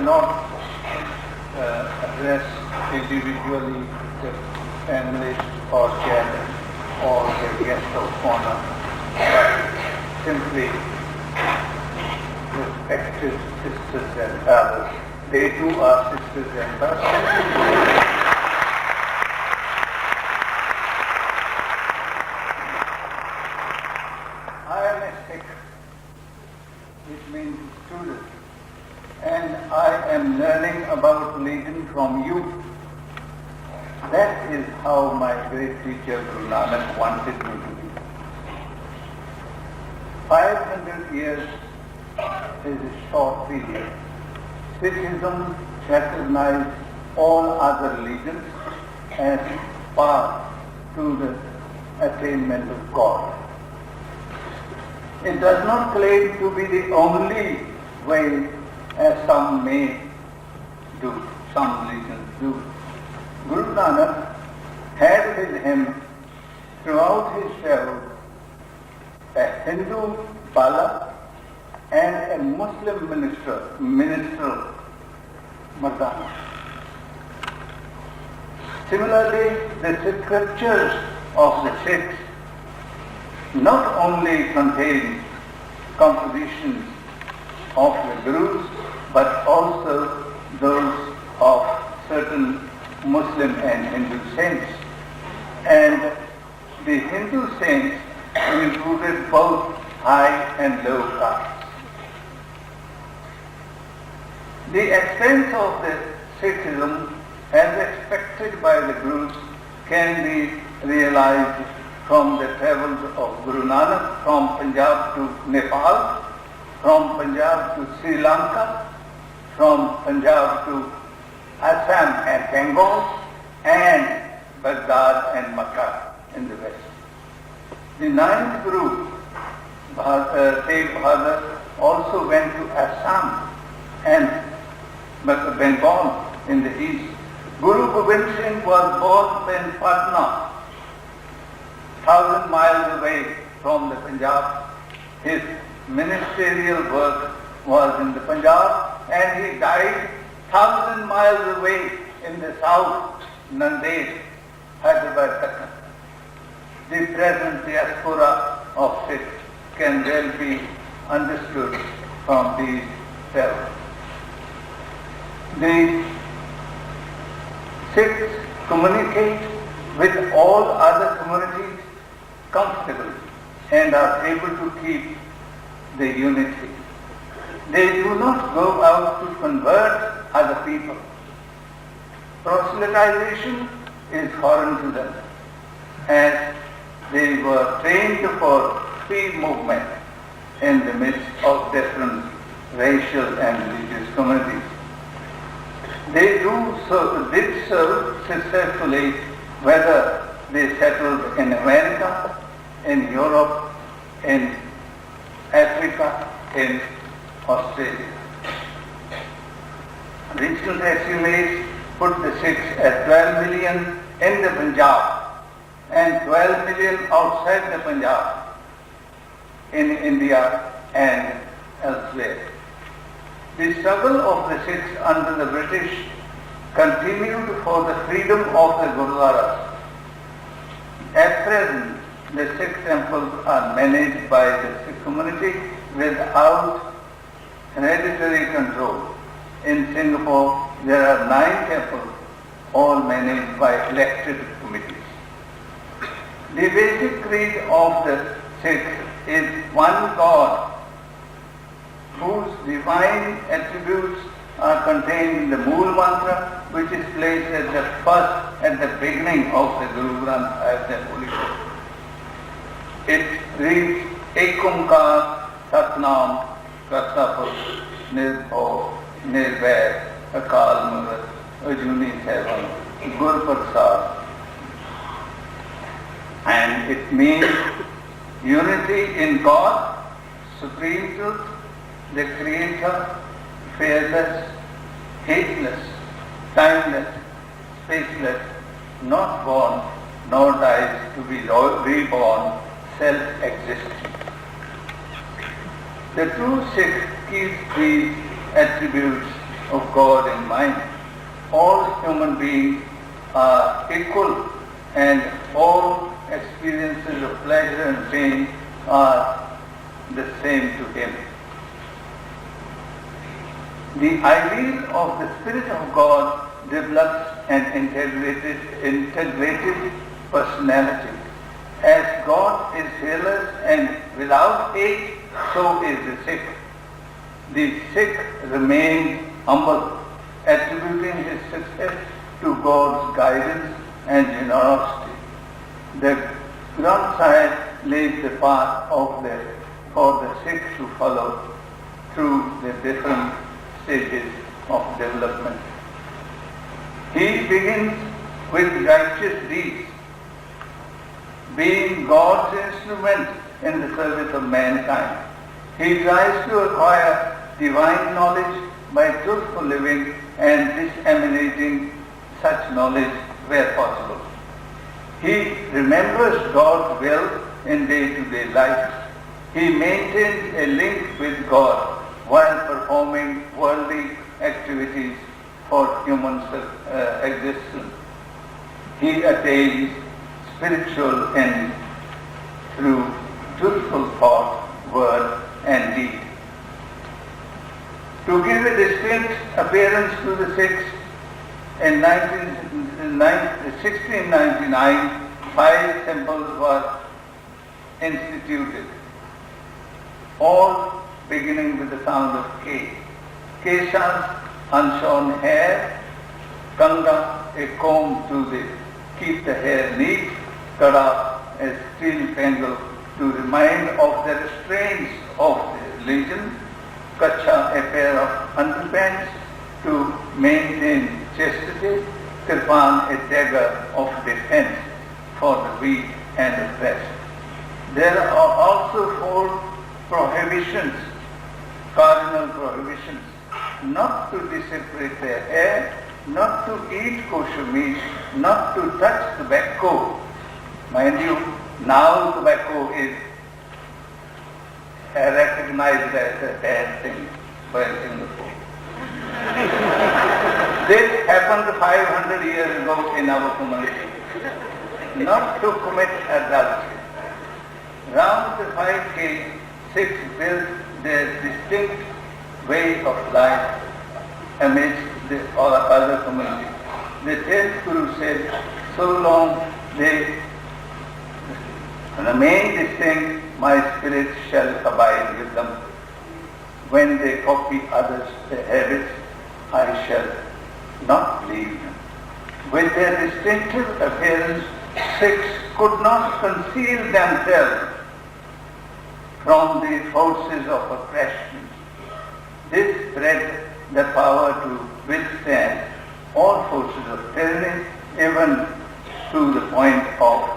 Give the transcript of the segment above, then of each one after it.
not address individually the panelists or guests or the guest of honor, but simply respected sisters and brothers. They too are sisters and brothers. I am a Sikh, which means student, and I am learning about religion from you. That is how my great teacher Guru Nanak wanted me to be. 500 years is a short period. Sikhism recognizes all other religions as path to the attainment of God. It does not claim to be the only way, as some may do, some religions do. Guru Nanak had with him throughout his travels a Hindu Bala and a Muslim minister Mardana. Similarly, the scriptures of the Sikhs not only contain compositions of the Gurus, but also those of certain Muslim and Hindu saints. And the Hindu saints included both high and low castes. The extent of the Sikhism, as expected by the Gurus, can be realized from the travels of Guru Nanak from Punjab to Nepal, from Punjab to Sri Lanka, from Punjab to Assam and Bengal, and Baghdad and Makkah in the west. The ninth Guru, Tegh Bahadur, also went to Assam and Bengal in the east. Guru Gobind Singh was born in Patna, 1,000 miles away from the Punjab. His ministerial work was in the Punjab, and he died 1,000 miles away in the south, Nanded, Hyderabad, Deccan. The present diaspora of Sikhs can well be understood from these travels. The Sikhs communicate with all other communities comfortably and are able to keep the unity. They do not go out to convert other people. Proselytization is foreign to them, as they were trained for free movement in the midst of different racial and religious communities. They did so successfully, whether they settled in America, in Europe, in Africa, in Australia. Recent estimates put the Sikhs at 12 million in the Punjab and 12 million outside the Punjab, in India and elsewhere. The struggle of the Sikhs under the British continued for the freedom of the Gurdwaras. At present, the Sikh temples are managed by the Sikh community without hereditary control. In Singapore, there are 9 temples, all managed by elected committees. The basic creed of the Sikhs is one God, whose divine attributes are contained in the Mool Mantra, which is placed at the beginning of the Guru Granth Sahib, the Holy Book. It reads, Ek Omkar Satnam Kartapur Nirbhav Nirvair Akal Murad Ajuni Sevan Gur Prasad. And it means unity in God, Supreme Truth, the Creator, fearless, hateless, timeless, spaceless, not born, nor dies to be reborn, self-existent. The true Sikh keeps these attributes of God in mind. All human beings are equal and all experiences of pleasure and pain are the same to him. The ideal of the Spirit of God develops an integrated personality. As God is fearless and without hate, so is the Sikh. The Sikh remains humble, attributing his success to God's guidance and generosity. The Granth Sahib lays the path for the Sikh to follow through the different stages of development. He begins with righteous deeds, being God's instrument in the service of mankind. He tries to acquire divine knowledge by truthful living and disseminating such knowledge where possible. He remembers God's will in day-to-day life. He maintains a link with God while performing worldly activities for human existence. He attains spiritual ends through truthful thought, word and deed. To give a distinct appearance to the Sikhs, in 1699, 5 temples were instituted, all beginning with the sound of K. Keshas, unshorn hair; Kanga, a comb to keep the hair neat; Kada, a steel bangle to remind of the restraints of the religion; Kacha, a pair of underpants to maintain chastity; Kirpan, a dagger of defense for the weak and oppressed. There are also 4 prohibitions, cardinal prohibitions: not to deseparate their hair, not to eat kosher meat, not to touch tobacco. Mind you, now tobacco is recognized as a bad thing by Singapore. This happened 500 years ago in our community. Not to commit adultery. Round the 5K, Sikhs built their distinct way of life amidst the other community. The 10th Guru said, so long they remain distinct, my spirit shall abide with them. When they copy others' habits, I shall not leave them. With their distinctive appearance, Sikhs could not conceal themselves from the forces of oppression. This bred the power to withstand all forces of tyranny, even to the point of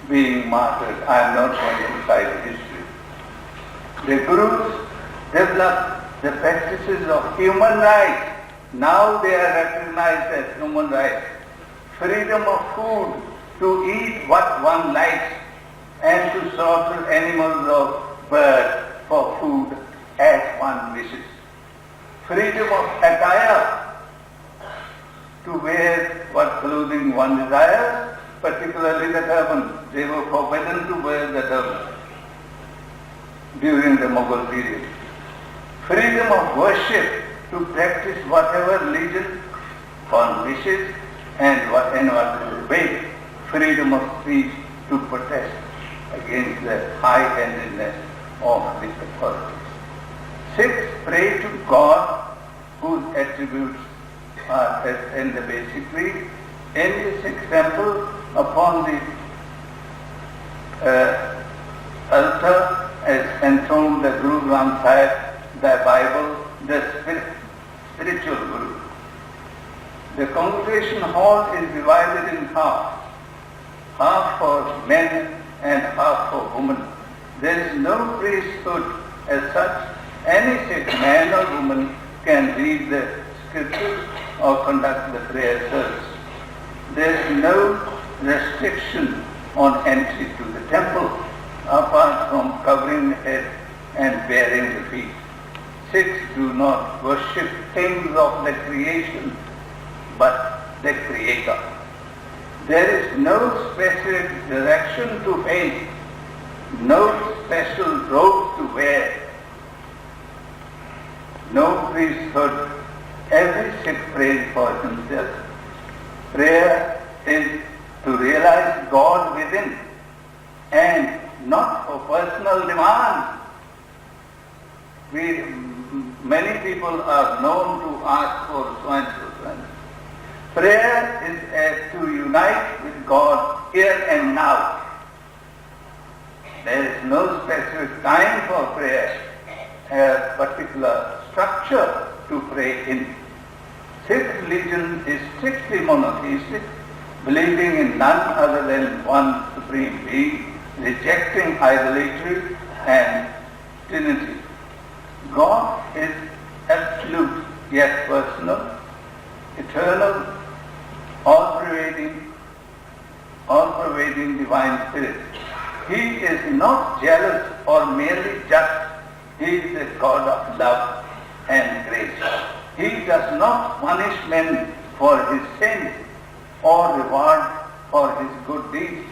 being martyred. I am not going to cite history. The Gurus developed the practices of human rights. Now they are recognized as human rights. Freedom of food, to eat what one likes and to slaughter animals or birds for food as one wishes. Freedom of attire, to wear what clothing one desires, particularly the turban. They were forbidden to wear the turban during the Mughal period. Freedom of worship, to practice whatever religion one wishes and whatever way. Freedom of speech, to protest against the high-handedness of the authorities. Sikhs pray to God, whose attributes are in the basic creed. In the Sikh temple, upon the altar, as enthroned the Guru Granth Sahib, the Bible, the spiritual Guru. The congregation hall is divided in half for men and half for women. There is no priesthood as such. Any Sikh man or woman can read the scriptures or conduct the prayer service. There is no restriction on entry to the temple apart from covering the head and baring the feet. Sikhs do not worship things of the creation, but the Creator. There is no specific direction to faith, no special robe to wear, no priesthood. Every Sikh prays for himself. Prayer is to realize God within and not for personal demands. Many people are known to ask for so and so. Prayer is to unite with God here and now. There is no specific time for prayer, a particular structure to pray in. Sikh religion is strictly monotheistic, believing in none other than one supreme being, rejecting idolatry and Trinity. God is absolute yet personal, eternal, all-pervading divine spirit. He is not jealous or merely just. He is a God of love and grace. He does not punish men for his sins or reward for his good deeds.